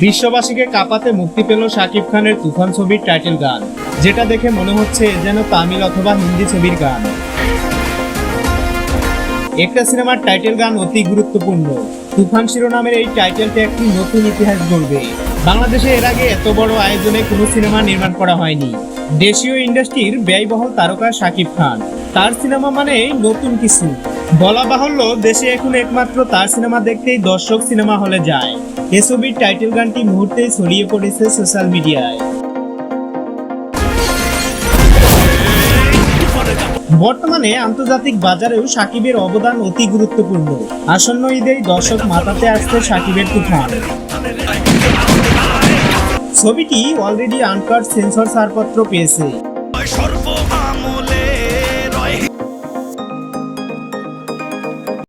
বিশ্ববাসীকে কাঁপাতে মুক্তি পেল শাকিব খানের তুফান ছবির টাইটেল গান, যেটা দেখে মনে হচ্ছে যেন তামিল অথবা হিন্দি ছবির গান। একটা সিনেমার টাইটেল গান অতি গুরুত্বপূর্ণ। তুফান শিরোনামের এই টাইটেলটা একটি নতুন ইতিহাস গড়বে। বাংলাদেশে এর আগে এত বড় আয়োজনে কোনো সিনেমা নির্মাণ করা হয়নি। দেশীয় ইন্ডাস্ট্রির ব্যয়বহুল তারকা শাকিব খান, তার সিনেমা মানে নতুন কিছু। বলা বাহুল্য, দেশে এখন একমাত্র তার সিনেমা দেখতেই দর্শক সিনেমা হলে যায়। এ ছবির টাইটেল গানটি মুহূর্তেই ছড়িয়ে পড়েছে সোশ্যাল মিডিয়ায়। বর্তমানে আন্তর্জাতিক বাজারেও শাকিবের অবদান অতি গুরুত্বপূর্ণ। আসন্ন ঈদেই দর্শক মাতাতে আসছে শাকিবের তুফান। ছবিটি অলরেডি আনকাট সেন্সর ছাড়পত্র পেয়েছে।